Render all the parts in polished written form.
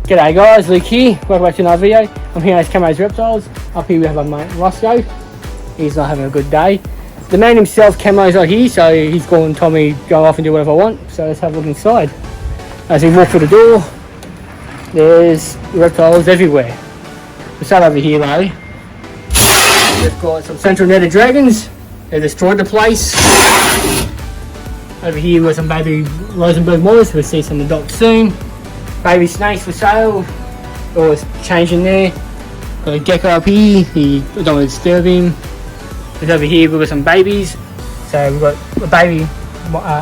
G'day guys, Luke here. Welcome back to another video. I'm here at Camo's Reptiles. Up here we have our mate Roscoe. He's not having a good day. The man himself, Camo's not here, so he's gone and told me go off and do whatever I want. So let's have a look inside. As we walk through the door, there's reptiles everywhere. We'll start over here though. We've got some central netted dragons. They destroyed the place. Over here we've got some baby Rosenberg molars. We'll see some adopt soon. Baby snakes for sale. Always changing there. Got a gecko up here. I don't want to disturb him. But over here we've got some babies. So we've got a baby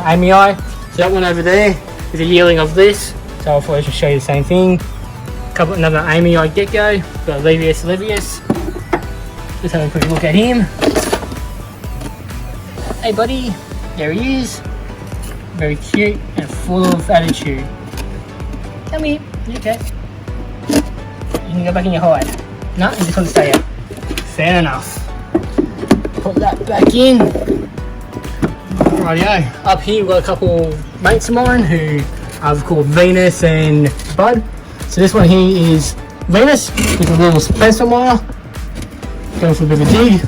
Amy. So that one over there is a yearling of this. So I thought I should show you the same thing. Another Amy gecko. Got Levius. Let's have a quick look at him. Hey buddy, there he is. Very cute and full of attitude. Come here, you okay? You can go back in your hide. No, you just want to stay out. Fair enough. Put that back in. Rightio. Up here we've got a couple mates of mine who I've called Venus and Bud. So this one here is Venus with a little Spencer mile. Going for a bit of a dig.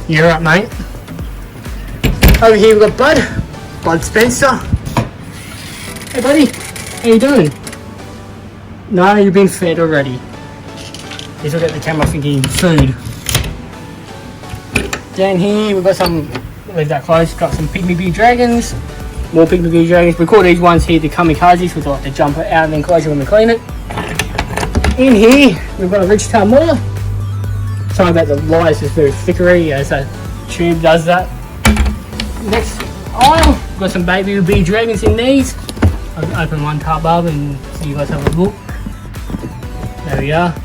You're up, mate. Over here we've got Bud Spencer. Hey buddy, how you doing? No, you've been fed already. He's looking at the camera thinking food. Down here we've got some, leave that close, got some pygmy bee dragons. More pygmy bee dragons. We call these ones here the kamikazes, which like to jump out of the enclosure when we clean it. In here we've got a ridge tail mauler. Sorry about the lights, it's very flickery as that tube does that. Next aisle, we've got some baby bee dragons in these. I'll open one tub up and so you guys have a look. There we are.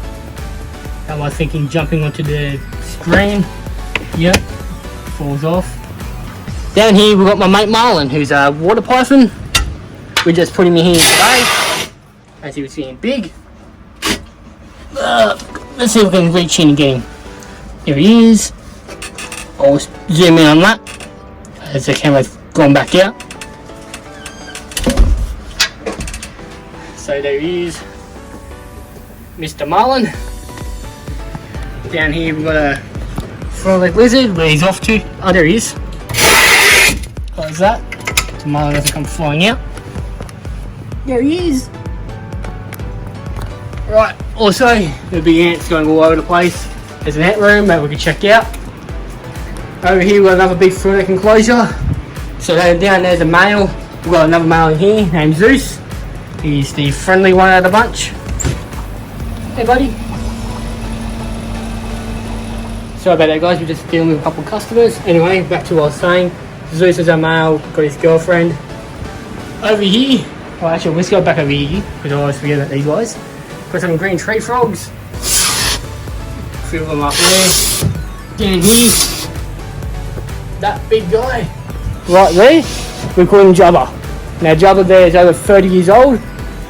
That was thinking jumping onto the screen. Yep, falls off. Down here we've got my mate Marlon, who's a water python. We just put him in here today, as he was seeing big. Let's see if we can reach in and get him. Here he is. I'll zoom in on that as the camera's gone back out. So there he is, Mr. Marlin. Down here we've got a frog-leg lizard. Where he's off to? Oh, there he is. Close that so Marlin doesn't come flying out. There he is. Right, also there'll be ants going all over the place. There's an ant room that we can check out. Over here we've got another big frog-leg enclosure. So down there's a male. We've got another male in here named Zeus. He's the friendly one out of the bunch. Hey buddy. Sorry about that guys, we're just dealing with a couple of customers. Anyway, back to what I was saying. Zeus is our male, got his girlfriend. Over here, well actually let's go back over here, because I always forget about these guys. Got some green tree frogs. A few of them up there. Down here, that big guy. Right there, we call him Jubba. Now Jubba there is over 30 years old.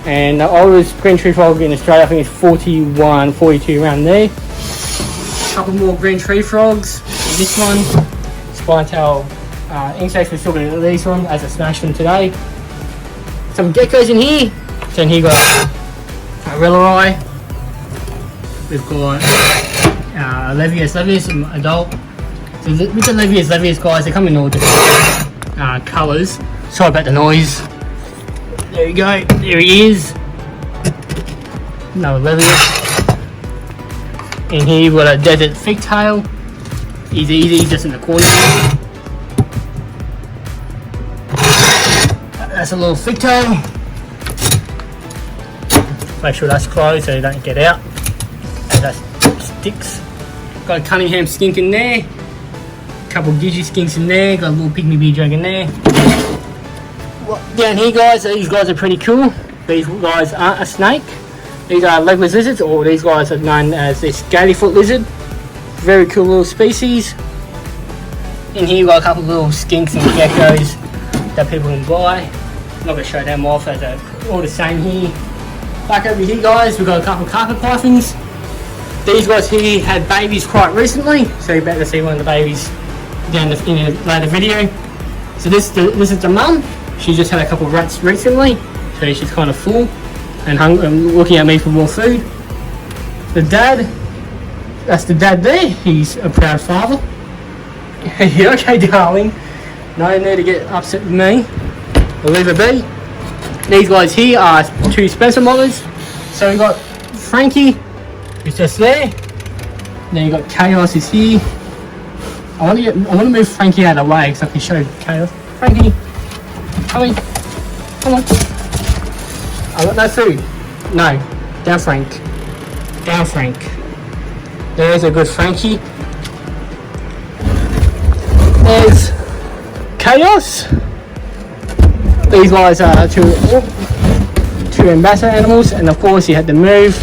And the oldest green tree frog in Australia, I think is 41, 42 around there. A couple more green tree frogs. This one, spine tail insects, we're still going to release one as I smashed them today. Some geckos in here. So in here we've got a Rellerai. We've got Levius, an adult. So with the Levius guys, they come in all different colours. Sorry about the noise. There you go, there he is. Another Levius. In here we've got a desert figtail. Easy, just in the corner. That's a little figtail. Make sure that's closed so you don't get out. And that sticks. Got a Cunningham skink in there. A couple of Digi skinks in there. Got a little pygmy bee dragon there. Down here guys, these guys are pretty cool. These guys aren't a snake. These are legless lizards, or these guys are known as the scalyfoot lizard. Very cool little species. In here we've got a couple of little skinks and geckos that people can buy. I'm not going to show them off as they're all the same here. Back over here guys, we've got a couple of carpet pythons. These guys here had babies quite recently, so you're about to see one of the babies down in a later video. So this is the mum. She just had a couple of rats recently, so she's kind of full. and looking at me for more food. The dad, that's the dad there. He's a proud father. You okay, darling? No need to get upset with me. We'll leave it be. These guys here are two Spencer mothers. So we got Frankie, who's just there. Then you got Chaos is here. I want to move Frankie out of the way because I can show Chaos. Frankie, come in. Come on. I got no food. No. Down, Frank. Down, Frank. There's a good Frankie. There's Chaos. These guys are two ambassador animals, and of course you had to move.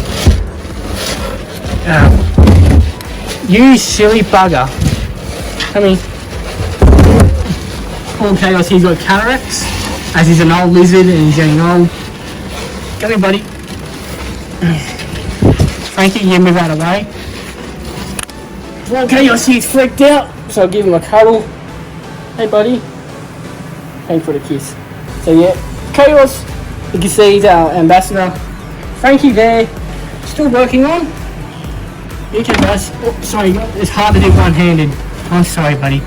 You silly bugger. Come here. Poor Chaos, he's got cataracts, as he's an old lizard and he's getting old. Come here, buddy. Frankie, you move out of the way. Well, Chaos, he's freaked out, so I'll give him a cuddle. Hey, buddy. Thanks for the kiss. So yeah, Chaos, you can see he's our ambassador. Frankie there, still working on. You can guys. Oh, sorry, it's hard to do one-handed. I'm sorry, buddy.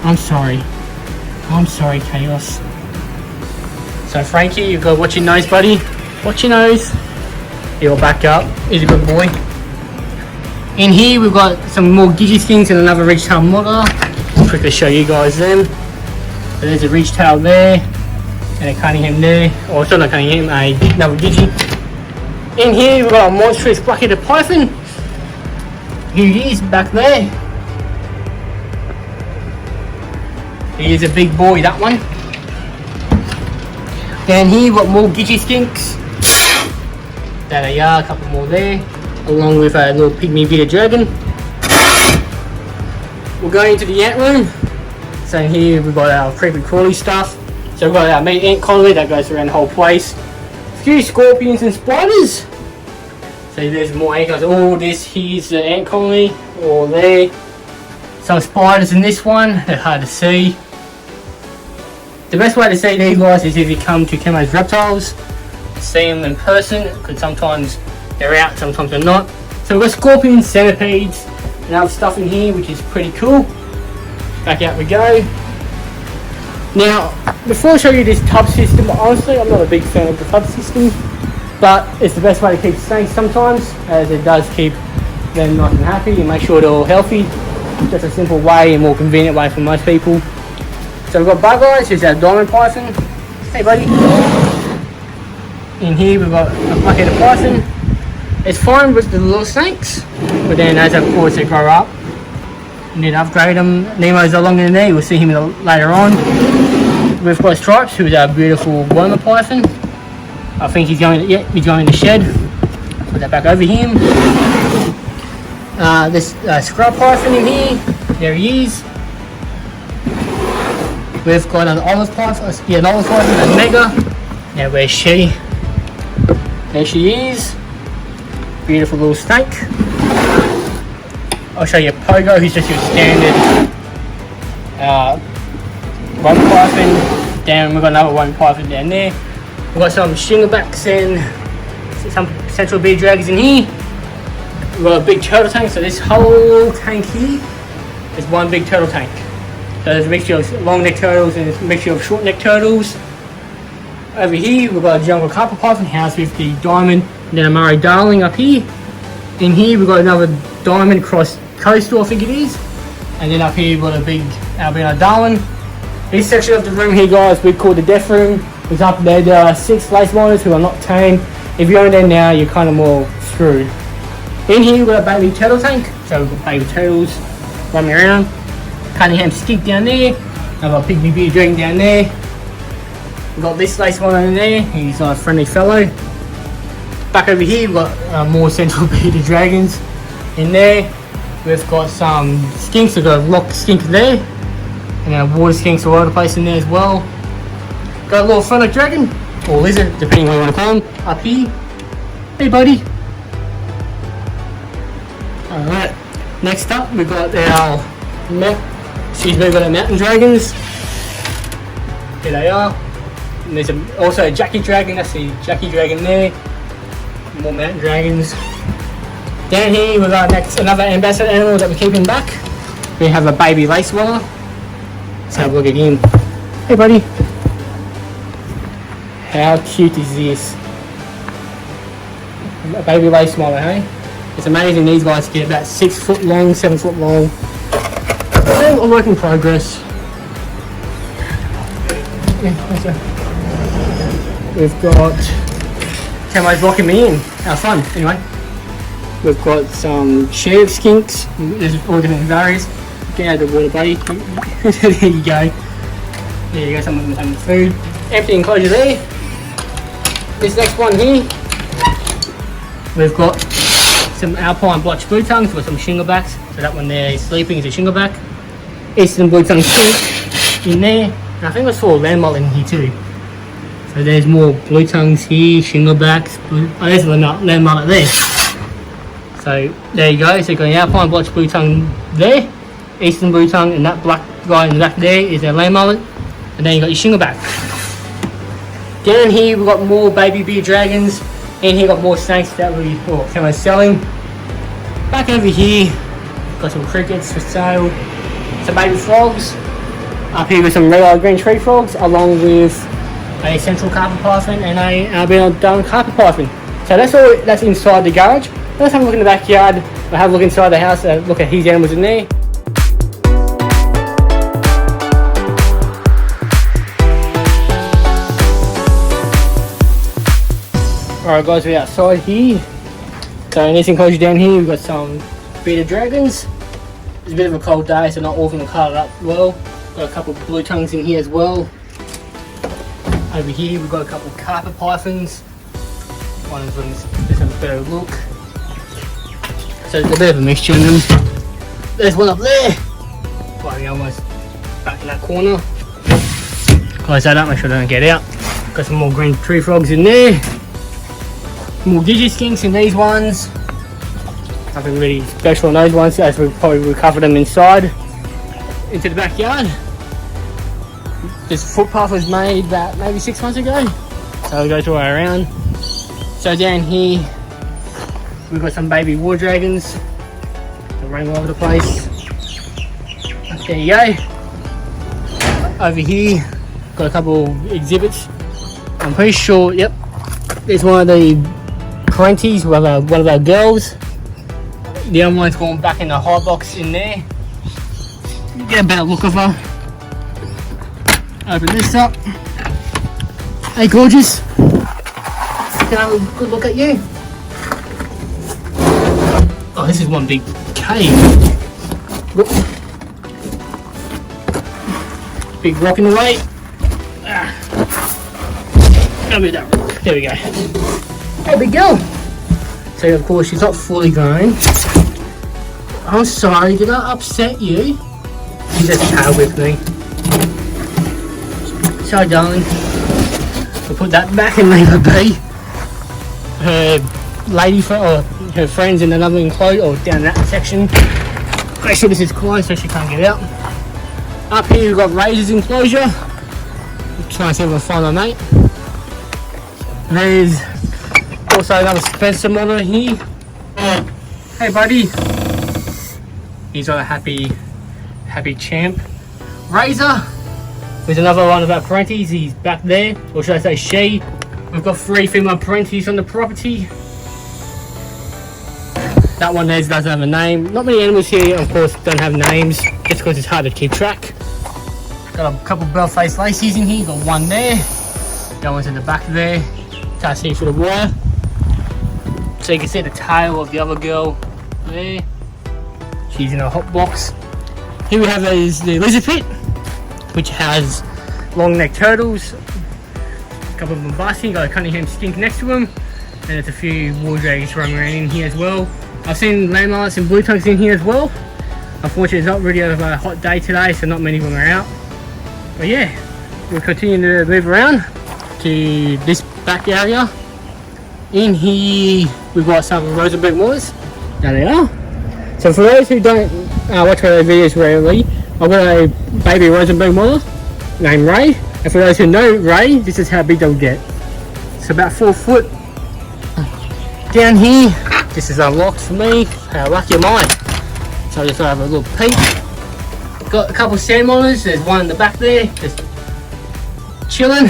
I'm sorry. I'm sorry, Chaos. So Frankie, you've got to watch your nose, buddy. Watch your nose. He'll back up. He's a good boy. In here we've got some more Gigi skins and another ridgetail mother. I'll quickly show you guys them. So there's a ridgetail there and a Cunningham there. Or it's not a Cunningham, another Gigi. In here we've got a monstrous black-headed python. Here he is back there. He is a big boy, that one. Then here we've got more Gigi skinks. There they are, a couple more there. Along with a little pygmy bearded dragon. We're going into the ant room. So in here we've got our creepy crawly stuff. So we've got our main ant colony that goes around the whole place. A few scorpions and spiders. So there's more ant colonies. All this here's the ant colony, all there. Some spiders in this one, they're hard to see. The best way to see these guys is if you come to Camo's Reptiles. See them in person, because sometimes they're out, sometimes they're not. So we've got scorpions, centipedes, and other stuff in here, which is pretty cool. Back out we go. Now, before I show you this tub system, honestly, I'm not a big fan of the tub system, but it's the best way to keep snakes sometimes, as it does keep them nice and happy and make sure they're all healthy. Just a simple way and more convenient way for most people. So we've got Bug Eyes, who's our diamond python. Hey buddy. In here we've got a black-headed python. It's fine with the little snakes, but then as of course they grow up, you need to upgrade them. Nemo's no longer in there, we'll see him later on. We've got Stripes, who's our beautiful wormer python. I think he's going in the shed. Put that back over him. This scrub python in here, there he is. We've got an olive python, an olive python, a mega. Now where's she? There she is. Beautiful little snake. I'll show you Pogo, who's just your standard worm python. Down, we've got another worm python down there. We've got some shinglebacks and some central beard dragons in here. We've got a big turtle tank, so this whole tank here is one big turtle tank. So there's a mixture of long neck turtles and a mixture of short neck turtles. Over here we've got a jungle carpet python housed with the diamond and then a Murray Darling up here. In here we've got another diamond cross coastal, I think it is. And then up here we've got a big albino Darwin. This section of the room here, guys, we call the death room. It's up there. There are 6 lace miners who are not tame. If you're in there now, you're kind of more screwed. In here we've got a baby turtle tank. So we've got baby turtles running around. Cunningham skink down there. I've got a pygmy bearded dragon down there. We've got this lace miner in there. He's a friendly fellow. Back over here we've got more central bearded dragons in there. We've got some skinks. We've got a rock skink there. And then a water skinks all over the place in there as well. Got a little fennec dragon, or lizard, depending on what you want to call him, up here. Hey buddy. Alright, next up we've got our mountain dragons. Here they are. And there's also a Jackie dragon, that's the Jackie dragon there. More mountain dragons. Down here we've got another ambassador animal that we're keeping back. We have a baby lace swallow. Let's have a look at him. Hey buddy. How cute is this? A baby lace swallow, hey? It's amazing these guys get about 6 foot long, 7 foot long. They're a work in progress. We've got Camo's locking me in. How fun, anyway. We've got some sheriff skinks. There's all different varieties. Get out of the water, buddy. There you go. There you go, some of them having food. Empty enclosure there. This next one here, we've got some alpine blotch blue tongues with some shinglebacks. So that one there is sleeping is a shingleback. Eastern blue tongue skink in there. And I think I saw a land mullet in here too. So there's more blue tongues here, shinglebacks. Oh, there's a land mullet there. So there you go. So you've got an alpine blotch blue tongue there, eastern blue tongue, and that black guy in the back there is a land mullet. And then you got your shingleback. Down here we've got more baby beer dragons. And here we've got more snakes that we're selling. Back over here, got some crickets for sale, some baby frogs. Up here with some red-eyed green tree frogs, along with a central carpet python and a albino dome carpet python. So that's all that's inside the garage. Let's have a look in the backyard. We'll have a look inside the house, look at his animals in there. Alright guys, we're outside here. So in this enclosure down here we've got some bearded dragons. It's a bit of a cold day, so not all of them are coloured up well. Got a couple of blue tongues in here as well. Over here we've got a couple of carpet pythons. One of them's just a better look. So there's a bit of a mixture in them. There's one up there. Right, we're almost back in that corner. Close that up, make sure they don't get out. Got some more green tree frogs in there. More digiskinks in these ones. Nothing really special on those ones, as we've probably recovered them inside into the backyard. This footpath was made about maybe 6 months ago, so we'll go to our around. So down here we've got some baby war dragons. They're running all over the place. There you go. Over here got a couple of exhibits. I'm pretty sure, yep, there's one of the parenties with one of our girls. The other one's going back in the hot box in there. Get a better look of her. Open this up. Hey gorgeous. Can I have a good look at you? Oh, this is one big cave. Look. Big rock in the way. Gotta move that rock. There we go. Hey big girl. So of course she's not fully grown. I'm sorry, did I upset you? You just tail with me. Sorry darling. We'll put that back and leave her be. Her lady friend, or her friends in another enclosure, or down that section. Make sure this is closed so she can't get out. Up here we've got Razor's enclosure. I'm trying to see if I can find my mate. There's also another Spencer monitor here. Hey buddy. He's got a happy champ. Razor. There's another one of our parenties. He's back there, or should I say she. We've got 3 female parenties on the property. That one there doesn't have a name. Not many animals here, of course, don't have names, just because it's hard to keep track. Got a couple of bell-faced lacies in here. Got one there. The other one's in the back there. Can't see through the wire. So you can see the tail of the other girl there. She's in a hot box. Here we have is the lizard pit, which has long-necked turtles. A couple of them busting. Got a Cunningham skink next to them, and there's a few war dragons running around in here as well. I've seen land mullets and blue tongues in here as well. Unfortunately, it's not really a hot day today, so not many of them are out. But yeah, we'll continue to move around to this back area. In here, we've got some Rosenberg moors. There they are. So for those who don't watch my videos regularly, I've got a baby Rosenberg moor named Ray. And for those who know Ray, this is how big they'll get. It's about 4 foot. Down here, this is unlocked for me. How lucky am I? So I just have a little peek. Got a couple of sand monitors. There's one in the back there, just chilling.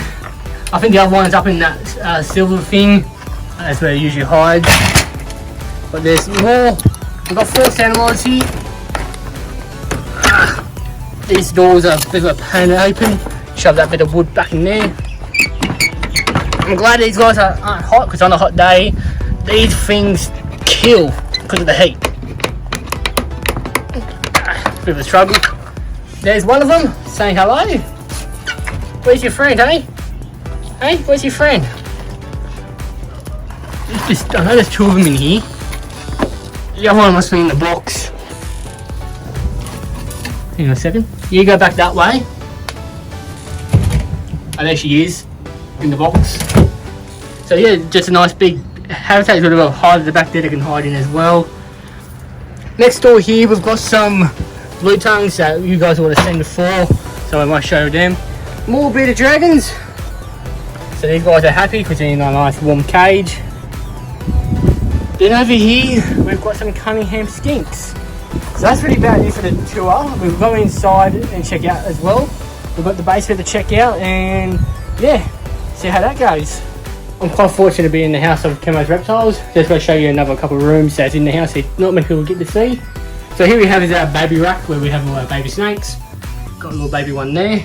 I think the other one's up in that silver thing. That's where it usually hides. But there's more. We've got 4 sand monitors here. These doors are a bit of a pain to open. Shove that bit of wood back in there. I'm glad these guys aren't hot, because on a hot day, these things kill because of the heat. Bit of a struggle. There's one of them saying hello. Where's your friend, eh? Hey, where's your friend? I know there's 2 of them in here. The other one must be in the box. Hang on a second. You go back that way. Oh, there she is, in the box. So yeah, just a nice big habitat. Got a little hide at the back there they can hide in as well. Next door here, we've got some blue tongues that you guys would have seen before, so I might show them. More bearded dragons. So these guys are happy because they're in a nice warm cage. Then over here, we've got some Cunningham skinks. So that's really about it for the tour. We'll go inside and check out as well. We've got the basement to check out, and yeah, see how that goes. I'm quite fortunate to be in the house of Camo's Reptiles. Just going to show you another couple of rooms that's in the house that not many people get to see. So here we have is our baby rack where we have all our baby snakes. Got a little baby one there.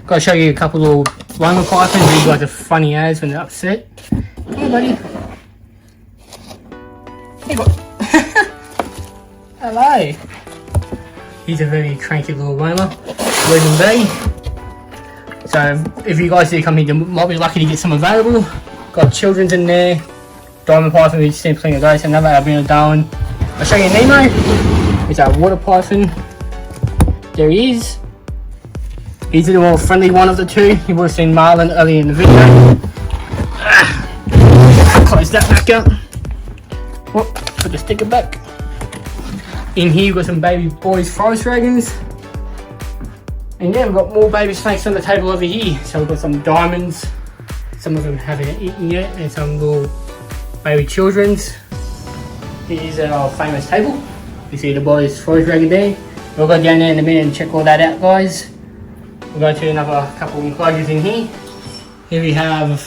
Got to show you a couple of little lima pythons. These guys are funny as when they're upset. Come on, buddy. Hey, boy. Hello. He's a very cranky little lima. Leave him be. So if you guys do come here, you might be lucky to get some available. Got children's in there. Diamond python, we've seen plenty of those. Another albino Darwin. I'll show you Nemo. It's our water python. There he is. He's the more friendly one of the 2. You would have seen Marlin earlier in the video. Close that back up. Whoop, put the sticker back. In here we've got some baby boys forest dragons. And yeah, we've got more baby snakes on the table over here. So we've got some diamonds. Some of them haven't eaten yet, and some little baby children's. Here's our famous table. You see the boys forest dragon there. We'll go down there in a minute and check all that out, guys. We'll go to another couple of enclosures in here. Here we have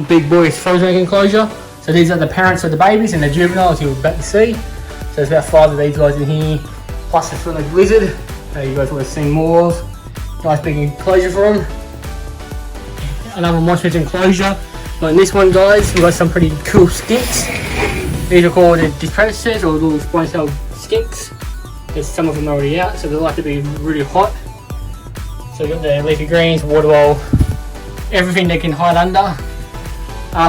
big boys forest dragon enclosure. So these are the parents of the babies and the juveniles you're about to see. So there's about 5 of these guys in here, plus the friendly lizard. You guys would have seen more of. Nice big enclosure for them. Another monstrous enclosure. But in this one, guys, we've got some pretty cool skinks. These are called the predators or little spine-tailed skinks. There's some of them already out, so they like to be really hot. So we've got the leafy greens, water bowl, everything they can hide under.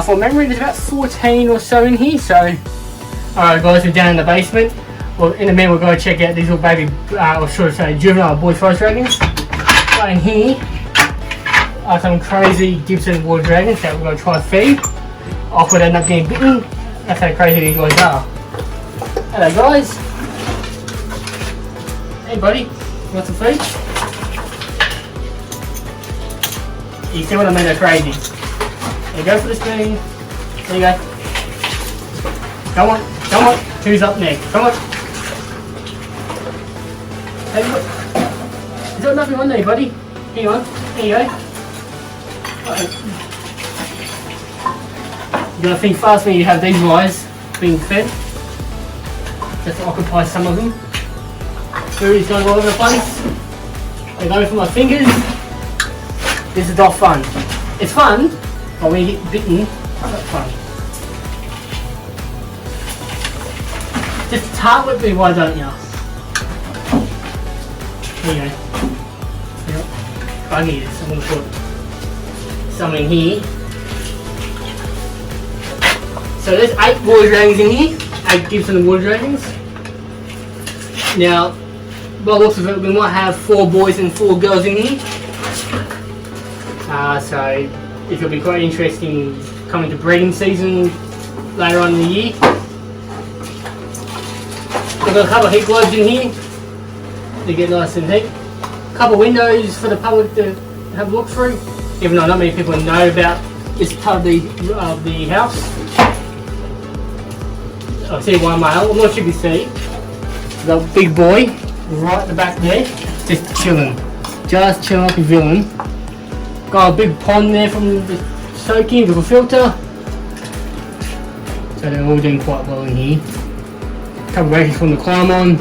For memory, there's about 14 or so in here. So, alright, guys, we're down in the basement. Well, in a minute, we'll go check out these little baby, or should I say, juvenile boy forest dragons. But in here are some crazy Gibson water dragons that we're going to try to feed. Off would end up getting bitten. That's how crazy these guys are. Hello, guys. Hey, buddy. Want some food? You see what I mean? They're crazy. There you go for the spoon. There you go. Come on. Come on. Who's up next? Come on. Hey, look. There's got nothing on there, buddy. Hang on. There you go. You gotta think fast when you have these guys being fed. Just to occupy some of them. Food is going all over the place. They're going for my fingers. This is not fun. It's fun, but when you get bitten, it's not fun. Just tart with me, why don't you? There you go. Yep. Buggies. I'm going to put some in here. So there's 8 water dragons in here. 8 Gibson water dragons. Now, by the looks of it, we might have 4 boys and 4 girls in here. So it will be quite interesting coming to breeding season later on in the year. We've got a couple of heat globes in here to get nice and heat. A couple of windows for the public to have a look through, even though not many people know about this part of the house. I see one male. I'm not sure if you see the big boy right at the back there, just chilling like a villain. Got a big pond there from the soaking with a filter, so they're all doing quite well in here. A couple of races from the Camo.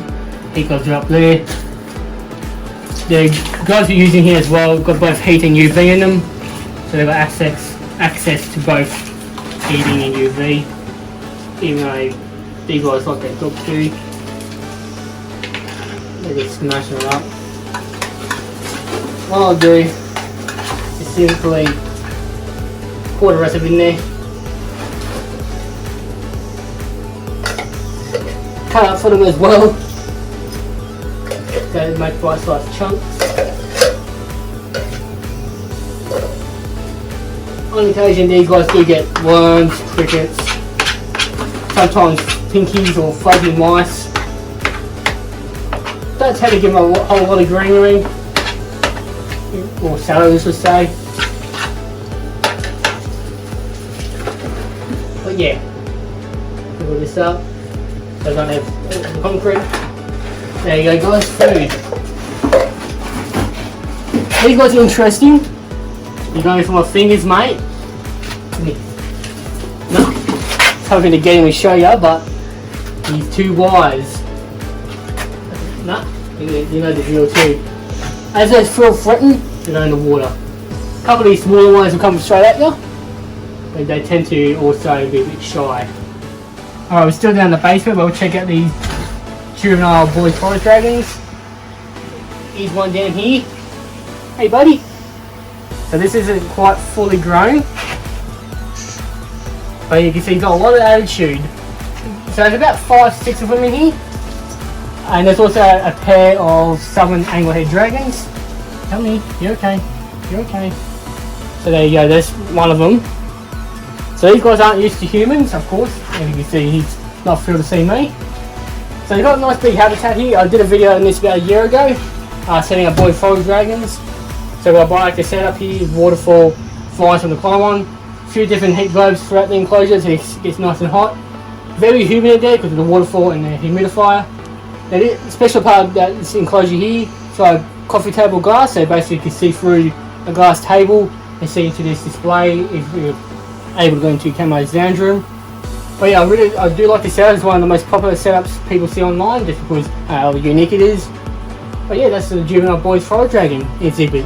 Heat guys are up there. The guys we're using here as well got both heat and UV in them, so they've got access to both heating and UV. Even though these guys like their dog too, they're just smashing it up. What I'll do is simply pour the rest of it in there, cut up for them as well, so make bite-sized chunks. On occasion these guys do get worms, crickets, sometimes pinkies or fuzzy mice. Don't tend to give them a whole lot of greenery, or salads would say. But yeah, fill this up so I don't have concrete. There you go guys, food. These guys are interesting. You're going for my fingers, mate? No, hoping to get him and show you, but he's too wise. No, you know the drill too. As they feel threatened, they go in the water. A couple of these smaller ones will come straight at you, but they tend to also be a bit shy. Alright, we're still down in the basement, but we'll check out these juvenile boy forest dragons. Here's one down here. Hey buddy. So this isn't quite fully grown, but you can see he's got a lot of attitude. So there's about 5-6 of them in here, and there's also a pair of southern anglehead dragons. Tell me, you're okay, you're okay. So there you go, there's one of them. So these guys aren't used to humans, of course, as you can see he's not thrilled to see me. So they've got a nice big habitat here. I did a video on this about a year ago, setting up boy forest dragons. So I like the setup here, waterfall, flies from the Camo, a few different heat globes throughout the enclosure so it gets nice and hot. Very humid in there because of the waterfall and the humidifier. Now the special part of this enclosure here, so coffee table glass, so basically you can see through a glass table and see into this display if you're able to go into Camo's lounge room. But yeah, I do like this setup. It's one of the most popular setups people see online just because how unique it is. But yeah, that's the juvenile boy forest dragon exhibit.